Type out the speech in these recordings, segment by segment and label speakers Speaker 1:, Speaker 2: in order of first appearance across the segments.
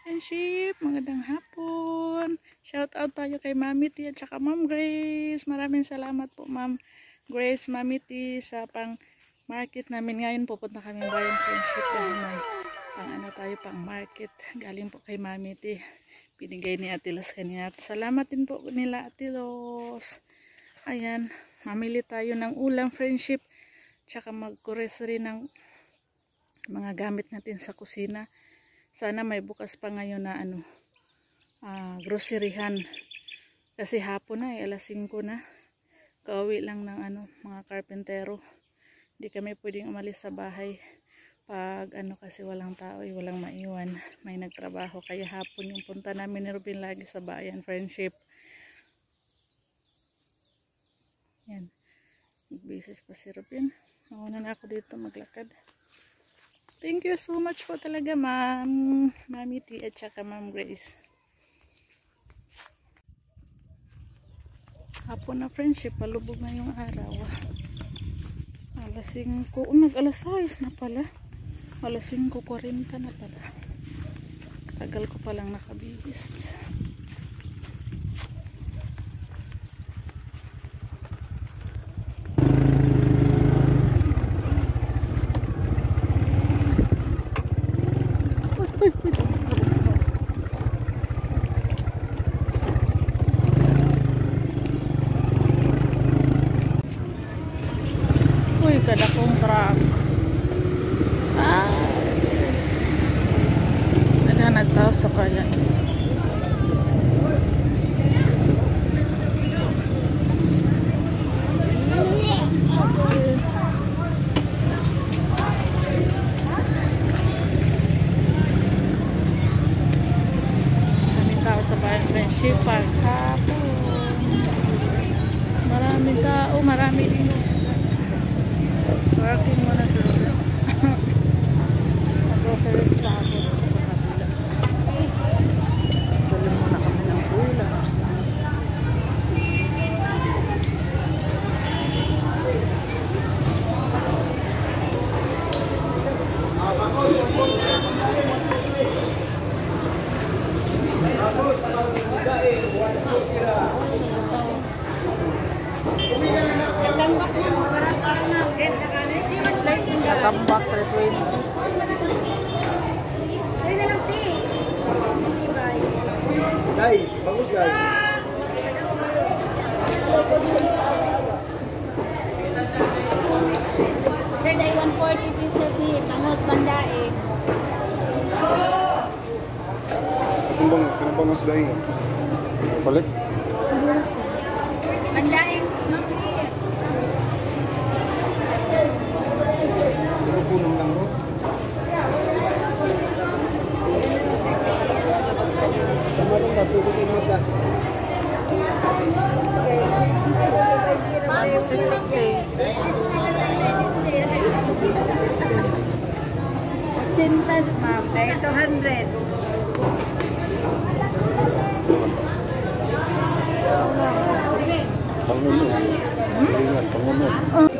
Speaker 1: Friendship, magandang hapon. Shout out tayo kay Mami T at saka Ma'am Grace. Maraming salamat po Ma'am Grace, Mami T sa pang market namin ngayon. Pupunta kami bayan Friendship dahil may pang market. Galing po kay Mami T. Binigay ni Ate Los kanina. Salamat din po nila Ate Los. Ayan, mamili tayo ng ulam Friendship. Tsaka mag-grocery ng mga gamit natin sa kusina. Sana may bukas pa ngayon na groceryhan. Kasi hapon na alas 5 na. Kauwi lang ng mga karpentero. Hindi kami pwedeng umalis sa bahay pag kasi walang tao, walang maiwan. May nagtrabaho kaya hapon yung punta namin ni Ruben lagi sa bayan Friendship. Yan. Mag-business pa si Ruben. Mauna na ako dito maglakad. Thank you so much po talaga Ma'am Mami T at saka Ma'am Grace. Hapon na Friendship, palubog na yung araw. Alas 5, alas 6 na pala. Alas 5:40 na pala. Tagal ko palang nakabihis. Uy, kada kong truck. Naghanagtao sa kaya. Friendship Park hapon. Maraming tao, marami din. Working muna sa lugar. Groceries pa ako sa kabila. Tuloy muna kami ng ulam. Tambak 320.
Speaker 2: Ay na lang ti.
Speaker 3: Dai, bagus guys.
Speaker 2: Sir, dahil 140 pesos si Bangos Pandaing.
Speaker 3: Kenapa mas dai? Balik?
Speaker 2: Pandaing, mami.
Speaker 3: Punong lang mo. Kemarin kasi ko mata.
Speaker 2: 80, ma'am. Dahil 200.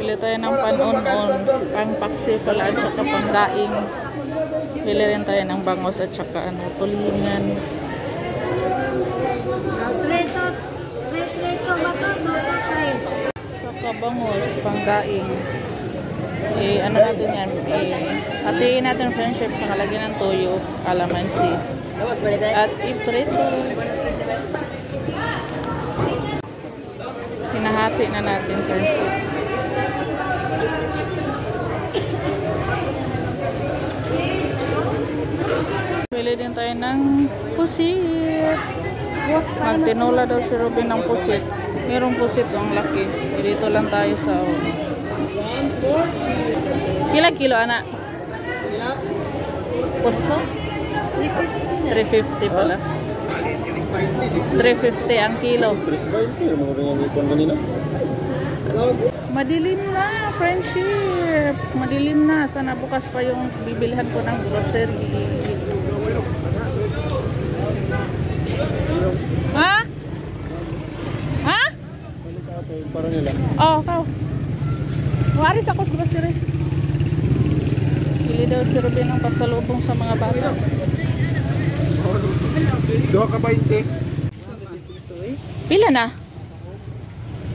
Speaker 1: Bili tayo ng panon-on, pang paksi pala at saka pang daing. Bili rin tayo ng bangos at saka tulingan. Saka bangos, pang daing. Natin yan, hatiin natin Friendship sa kalagyan ng toyo, kalamansi. At iprito. Hinahati na natin Friendship. Bili din tayo ng pusit. Magtinola daw si Ruben ng pusit. Merong pusit ang laki. Dito lang tayo sa ilang kilo anak? Pustos? 350 pala. 350 ang kilo. Madilim na Friendship. Madilim na. Sana bukas pa yung bibilhan ko ng grocery. Ha? Ha?
Speaker 3: Parang nila.
Speaker 1: Oh, kau. Waris ako sa grocery. Bili daw si Ruben ng pasalubong sa mga bata.
Speaker 3: Duha ka 20.
Speaker 1: Pila na?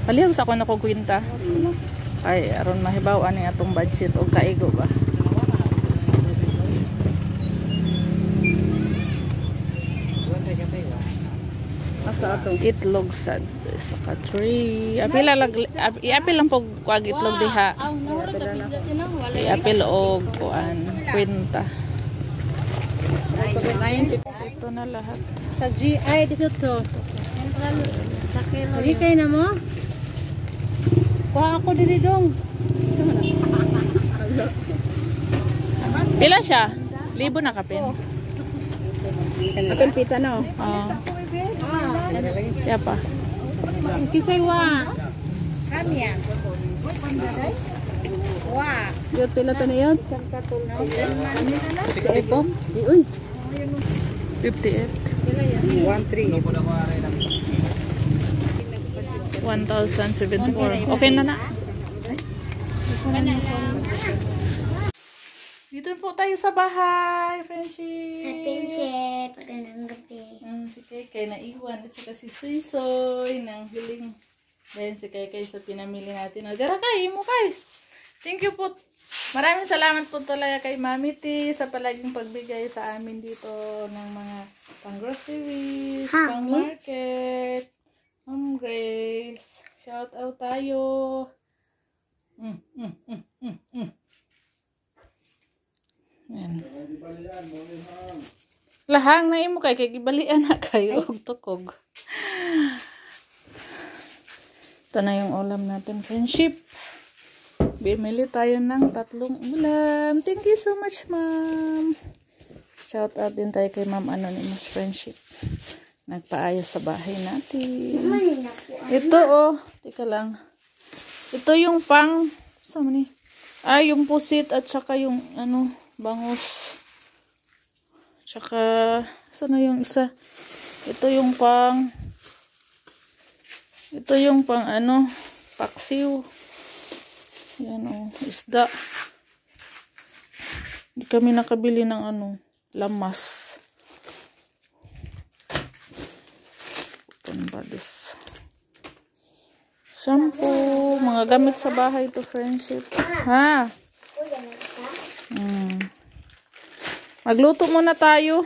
Speaker 1: Palihog sa ako nakukwinta. Ay, aron mahibaw ani atong budget o kaigo ba?
Speaker 2: Asa ato?
Speaker 1: Itlog sad saka 3. Apil lang po kuag itlog diha. Apil og kuan kwenta. Ito na lahat.
Speaker 2: Sa GI, disutso. Lagi kayo na mo? Kuha ako diri dong.
Speaker 1: Pila siya? 1,000 na kapin.
Speaker 2: Apel pita no?
Speaker 1: Oh. Ya pa.
Speaker 2: Kisay wa. Kami yan. Wa. Yun pila to na yun? Ito? Iun.
Speaker 1: 58. 1,074. Okay na na. Dito po tayo sa bahay, friendship.
Speaker 4: Friendship, magandang gabi.
Speaker 1: Si Kay naiwan at saka si Sisoy ng huling. Then si Kay sa pinamili natin. Gara kay mo kay. Thank you po. Maraming salamat po talaga kay Mami T sa palaging pagbigay sa amin dito ng mga pang-groceries, pang-market. Ma'am Grace, shout out tayo. Yan. Lahang na imo kay gibalian na kayo og tukog. Ito na yung ulam natin, friendship. Bimili tayo ng 3 ulam. Thank you so much, ma'am. Shout out din tayo kay Ma'am Anonymous Friendship. Nagpaayos sa bahay natin. Ito oh, tika lang. Ito yung pang, saan ni? Yung pusit at saka yung ano, bangus. Tsaka, saan na yung isa? Ito yung pang ano, paksiw. Yan o, isda. Hindi kami nakabili ng ano, lamas. Open ba this? Shampoo, mga gamit sa bahay to, friendship. Ha? Magluto muna tayo.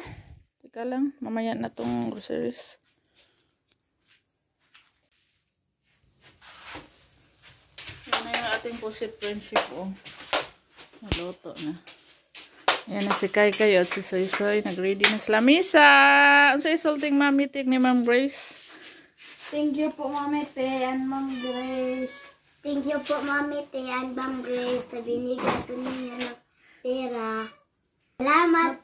Speaker 1: Teka lang, mamaya na tong groceries. Yan na yung ating pusit, friendship. Oh. Naluto na. Yan na si Kay at si Soy Soy. Nag-ready na sa lamisa. Ang sa isulting Mami Tig ni Ma'am Grace.
Speaker 2: Thank you po, Mami T and Ma'am Grace.
Speaker 4: Thank you po, Mami T and Ma'am Grace, sa binigay ko ninyo ng pera. Salamat